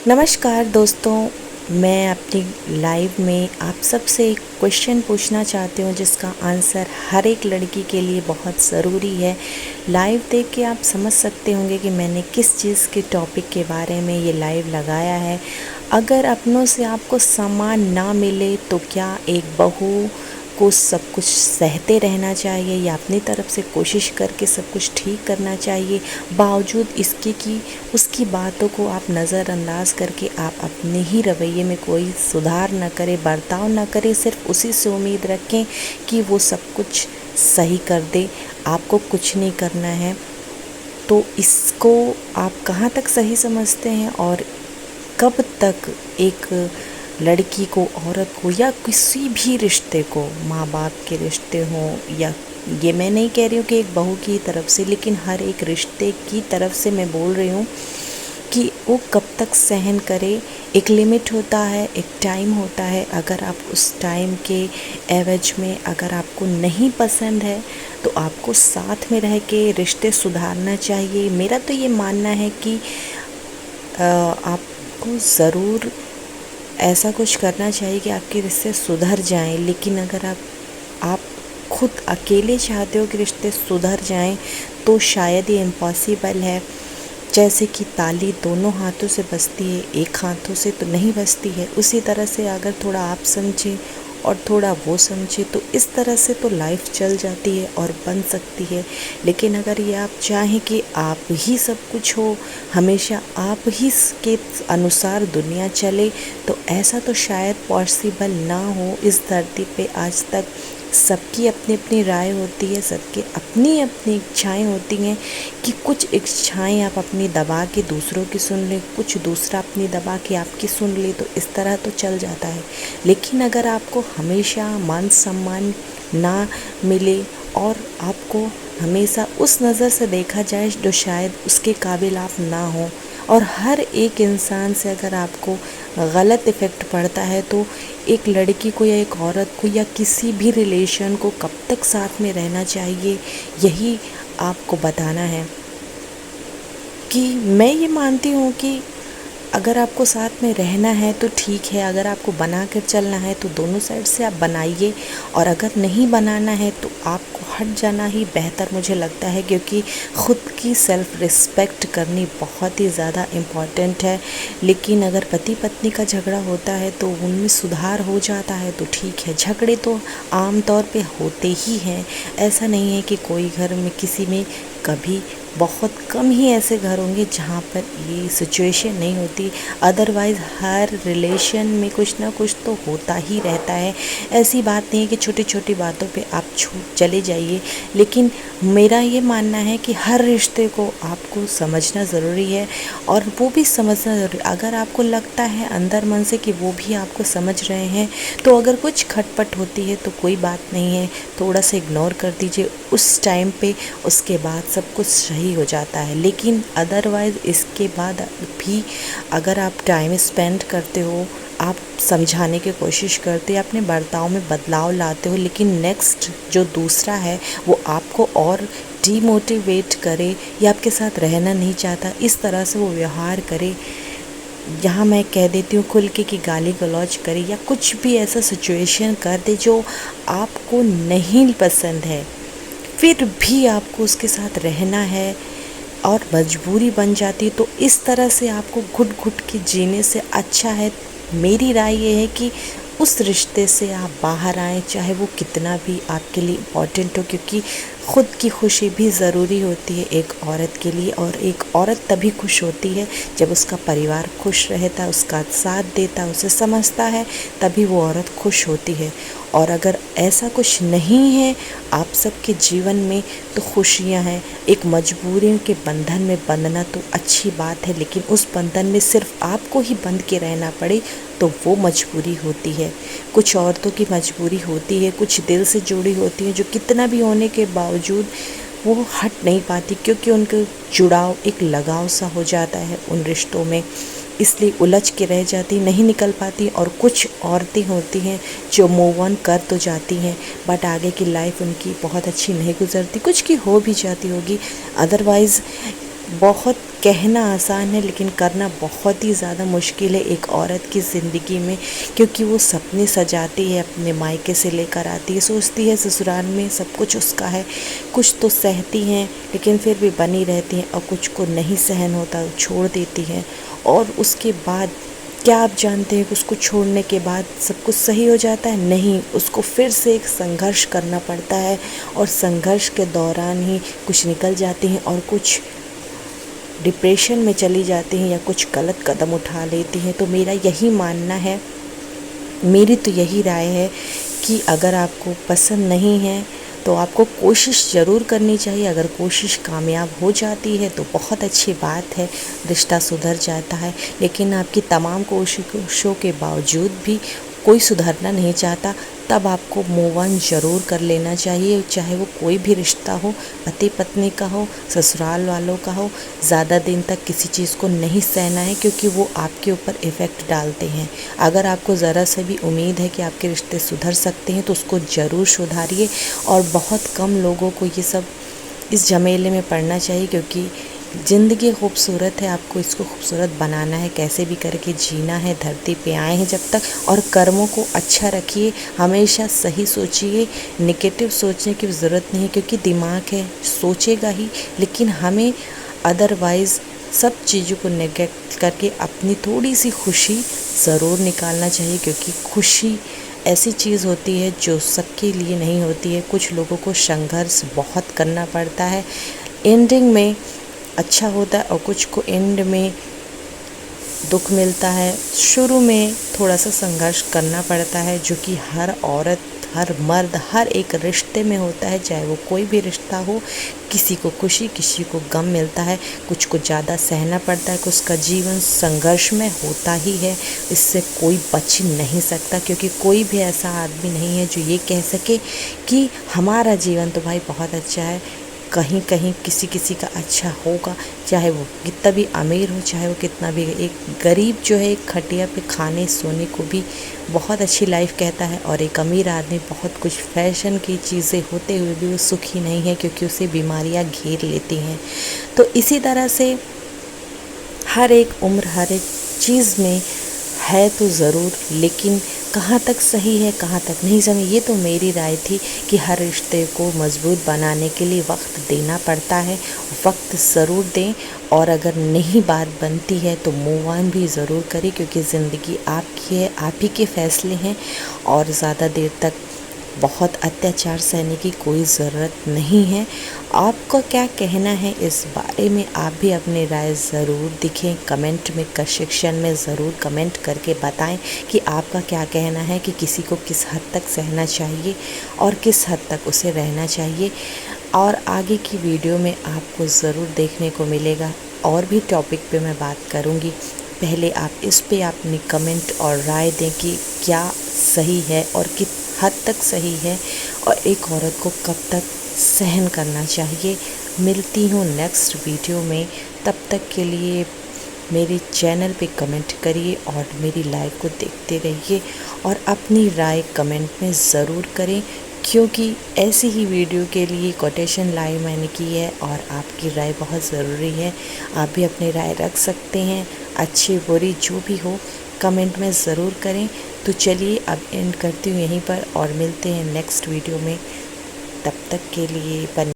नमस्कार दोस्तों, मैं अपनी लाइव में आप सबसे एक क्वेश्चन पूछना चाहती हूँ जिसका आंसर हर एक लड़की के लिए बहुत ज़रूरी है। लाइव देख के आप समझ सकते होंगे कि मैंने किस चीज़ के टॉपिक के बारे में ये लाइव लगाया है। अगर अपनों से आपको सम्मान ना मिले तो क्या एक बहू को सब कुछ सहते रहना चाहिए या अपनी तरफ से कोशिश करके सब कुछ ठीक करना चाहिए, बावजूद इसके कि उसकी बातों को आप नज़रअंदाज करके आप अपने ही रवैये में कोई सुधार न करें, बर्ताव न करें, सिर्फ उसी से उम्मीद रखें कि वो सब कुछ सही कर दे। आपको कुछ नहीं करना है। तो इसको आप कहाँ तक सही समझते हैं और कब तक एक लड़की को, औरत को या किसी भी रिश्ते को, माँ बाप के रिश्ते हों या ये मैं नहीं कह रही हूँ कि एक बहू की तरफ से, लेकिन हर एक रिश्ते की तरफ से मैं बोल रही हूँ कि वो कब तक सहन करे। एक लिमिट होता है, एक टाइम होता है। अगर आप उस टाइम के एवज में अगर आपको नहीं पसंद है तो आपको साथ में रह के रिश्ते सुधारना चाहिए। मेरा तो ये मानना है कि आपको ज़रूर ऐसा कुछ करना चाहिए कि आपके रिश्ते सुधर जाएं। लेकिन अगर आप खुद अकेले चाहते हो कि रिश्ते सुधर जाएं तो शायद ये इम्पॉसिबल है। जैसे कि ताली दोनों हाथों से बजती है, एक हाथों से तो नहीं बजती है। उसी तरह से अगर थोड़ा आप समझें और थोड़ा वो समझे तो इस तरह से तो लाइफ चल जाती है और बन सकती है। लेकिन अगर ये आप चाहें कि आप ही सब कुछ हो, हमेशा आप ही के अनुसार दुनिया चले, तो ऐसा तो शायद पॉसिबल ना हो। इस धरती पे आज तक सबकी अपनी अपनी राय होती है, सबकी अपनी अपनी इच्छाएं होती हैं कि कुछ इच्छाएं आप अपनी दबा के दूसरों की सुन लें, कुछ दूसरा अपनी दबा के आपकी सुन ले, तो इस तरह तो चल जाता है। लेकिन अगर आपको हमेशा मान सम्मान ना मिले और आपको हमेशा उस नज़र से देखा जाए जो शायद उसके काबिल आप ना हो, और हर एक इंसान से अगर आपको गलत इफ़ेक्ट पड़ता है, तो एक लड़की को या एक औरत को या किसी भी रिलेशन को कब तक साथ में रहना चाहिए, यही आपको बताना है। कि मैं ये मानती हूँ कि अगर आपको साथ में रहना है तो ठीक है, अगर आपको बना कर चलना है तो दोनों साइड से आप बनाइए, और अगर नहीं बनाना है तो आपको हट जाना ही बेहतर मुझे लगता है, क्योंकि ख़ुद की सेल्फ़ रिस्पेक्ट करनी बहुत ही ज़्यादा इम्पॉर्टेंट है। लेकिन अगर पति पत्नी का झगड़ा होता है तो उनमें सुधार हो जाता है तो ठीक है। झगड़े तो आम तौर पे होते ही हैं, ऐसा नहीं है कि कोई घर में किसी में कभी, बहुत कम ही ऐसे घर होंगे जहाँ पर ये सिचुएशन नहीं होती। अदरवाइज़ हर रिलेशन में कुछ ना कुछ तो होता ही रहता है। ऐसी बात नहीं है कि छोटी छोटी बातों पे आप छूट चले जाइए। लेकिन मेरा ये मानना है कि हर रिश्ते को आपको समझना ज़रूरी है, और वो भी समझना ज़रूरी। अगर आपको लगता है अंदर मन से कि वो भी आपको समझ रहे हैं, तो अगर कुछ खटपट होती है तो कोई बात नहीं है, थोड़ा सा इग्नोर कर दीजिए उस टाइम पे, उसके बाद सब कुछ सही हो जाता है। लेकिन अदरवाइज़ इसके बाद भी अगर आप टाइम स्पेंड करते हो, आप समझाने की कोशिश करते हो, अपने बर्ताव में बदलाव लाते हो, लेकिन नेक्स्ट जो दूसरा है वो आपको और डीमोटिवेट करे या आपके साथ रहना नहीं चाहता, इस तरह से वो व्यवहार करे, यहाँ मैं कह देती हूँ खुल के कि गाली गलौज करे या कुछ भी ऐसा सिचुएशन कर दे जो आपको नहीं पसंद है, फिर भी आपको उसके साथ रहना है और मजबूरी बन जाती है, तो इस तरह से आपको घुट घुट के जीने से अच्छा है, मेरी राय ये है कि उस रिश्ते से आप बाहर आएँ, चाहे वो कितना भी आपके लिए इम्पोर्टेंट हो, क्योंकि ख़ुद की खुशी भी ज़रूरी होती है एक औरत के लिए। और एक औरत तभी खुश होती है जब उसका परिवार खुश रहता है, उसका साथ देता है, उसे समझता है, तभी वो औरत खुश होती है। और अगर ऐसा कुछ नहीं है आप सबके जीवन में तो खुशियाँ हैं। एक मजबूरी के बंधन में बंधना तो अच्छी बात है, लेकिन उस बंधन में सिर्फ आपको ही बंध के रहना पड़े तो वो मजबूरी होती है। कुछ औरतों की मजबूरी होती है, कुछ दिल से जुड़ी होती है, जो कितना भी होने के बावजूद वो हट नहीं पाती, क्योंकि उनका जुड़ाव एक लगाव सा हो जाता है उन रिश्तों में, इसलिए उलझ के रह जाती, नहीं निकल पाती। और कुछ औरतें होती हैं जो मूव ऑन कर तो जाती हैं, बट आगे की लाइफ उनकी बहुत अच्छी नहीं गुजरती, कुछ की हो भी जाती होगी। अदरवाइज़ बहुत कहना आसान है लेकिन करना बहुत ही ज़्यादा मुश्किल है एक औरत की ज़िंदगी में, क्योंकि वो सपने सजाती है, अपने मायके से लेकर आती है, सोचती है ससुराल में सब कुछ उसका है, कुछ तो सहती हैं लेकिन फिर भी बनी रहती हैं, और कुछ को नहीं सहन होता छोड़ देती हैं। और उसके बाद क्या आप जानते हैं कि उसको छोड़ने के बाद सब कुछ सही हो जाता है? नहीं, उसको फिर से एक संघर्ष करना पड़ता है, और संघर्ष के दौरान ही कुछ निकल जाती हैं और कुछ डिप्रेशन में चली जाती हैं या कुछ गलत कदम उठा लेती हैं। तो मेरा यही मानना है, मेरी तो यही राय है कि अगर आपको पसंद नहीं है तो आपको कोशिश ज़रूर करनी चाहिए। अगर कोशिश कामयाब हो जाती है तो बहुत अच्छी बात है, रिश्ता सुधर जाता है। लेकिन आपकी तमाम कोशिशों के बावजूद भी कोई सुधरना नहीं चाहता, तब आपको मूव ऑन ज़रूर कर लेना चाहिए। चाहे वो कोई भी रिश्ता हो, पति पत्नी का हो, ससुराल वालों का हो, ज़्यादा दिन तक किसी चीज़ को नहीं सहना है, क्योंकि वो आपके ऊपर इफ़ेक्ट डालते हैं। अगर आपको ज़रा सा भी उम्मीद है कि आपके रिश्ते सुधर सकते हैं तो उसको ज़रूर सुधारिए। और बहुत कम लोगों को ये सब इस झमेले में पड़ना चाहिए, क्योंकि ज़िंदगी खूबसूरत है, आपको इसको खूबसूरत बनाना है, कैसे भी करके जीना है। धरती पे आए हैं जब तक, और कर्मों को अच्छा रखिए, हमेशा सही सोचिए, नेगेटिव सोचने की ज़रूरत नहीं है, क्योंकि दिमाग है सोचेगा ही। लेकिन हमें अदरवाइज़ सब चीज़ों को नेगेट करके अपनी थोड़ी सी खुशी ज़रूर निकालना चाहिए, क्योंकि खुशी ऐसी चीज़ होती है जो सबके लिए नहीं होती है। कुछ लोगों को संघर्ष बहुत करना पड़ता है, एंडिंग में अच्छा होता है, और कुछ को एंड में दुख मिलता है। शुरू में थोड़ा सा संघर्ष करना पड़ता है, जो कि हर औरत, हर मर्द, हर एक रिश्ते में होता है, चाहे वो कोई भी रिश्ता हो। किसी को खुशी, किसी को गम मिलता है, कुछ को ज़्यादा सहना पड़ता है, कुछ का जीवन संघर्ष में होता ही है। इससे कोई बच नहीं सकता, क्योंकि कोई भी ऐसा आदमी नहीं है जो ये कह सके कि हमारा जीवन तो भाई बहुत अच्छा है। कहीं कहीं किसी किसी का अच्छा होगा, चाहे वो कितना भी अमीर हो, चाहे वो कितना भी। एक गरीब जो है एक खटिया पे खाने सोने को भी बहुत अच्छी लाइफ कहता है, और एक अमीर आदमी बहुत कुछ फैशन की चीज़ें होते हुए भी वो सुखी नहीं है, क्योंकि उसे बीमारियां घेर लेती हैं। तो इसी तरह से हर एक उम्र, हर एक चीज़ में है तो ज़रूर, लेकिन कहाँ तक सही है कहाँ तक नहीं सही, ये तो मेरी राय थी कि हर रिश्ते को मज़बूत बनाने के लिए वक्त देना पड़ता है, वक्त ज़रूर दें। और अगर नहीं बात बनती है तो मूव ऑन भी ज़रूर करें, क्योंकि ज़िंदगी आपकी है, आप ही के फ़ैसले हैं, और ज़्यादा देर तक बहुत अत्याचार सहने की कोई ज़रूरत नहीं है। आपका क्या कहना है इस बारे में? आप भी अपनी राय ज़रूर दिखें, कमेंट में सेक्शन में ज़रूर कमेंट करके बताएं कि आपका क्या कहना है, कि किसी को किस हद तक सहना चाहिए और किस हद तक उसे रहना चाहिए। और आगे की वीडियो में आपको ज़रूर देखने को मिलेगा, और भी टॉपिक पे मैं बात करूँगी। पहले आप इस पे अपनी कमेंट और राय दें कि क्या सही है और किस हद तक सही है, और एक औरत को कब तक सहन करना चाहिए। मिलती हूँ नेक्स्ट वीडियो में, तब तक के लिए मेरे चैनल पे कमेंट करिए और मेरी लाइव को देखते रहिए, और अपनी राय कमेंट में ज़रूर करें, क्योंकि ऐसी ही वीडियो के लिए कोटेशन लाइव मैंने की है, और आपकी राय बहुत ज़रूरी है। आप भी अपनी राय रख सकते हैं, अच्छी बुरी जो भी हो कमेंट में ज़रूर करें। तो चलिए अब एंड करती हूँ यहीं पर, और मिलते हैं नेक्स्ट वीडियो में। तब तक के लिए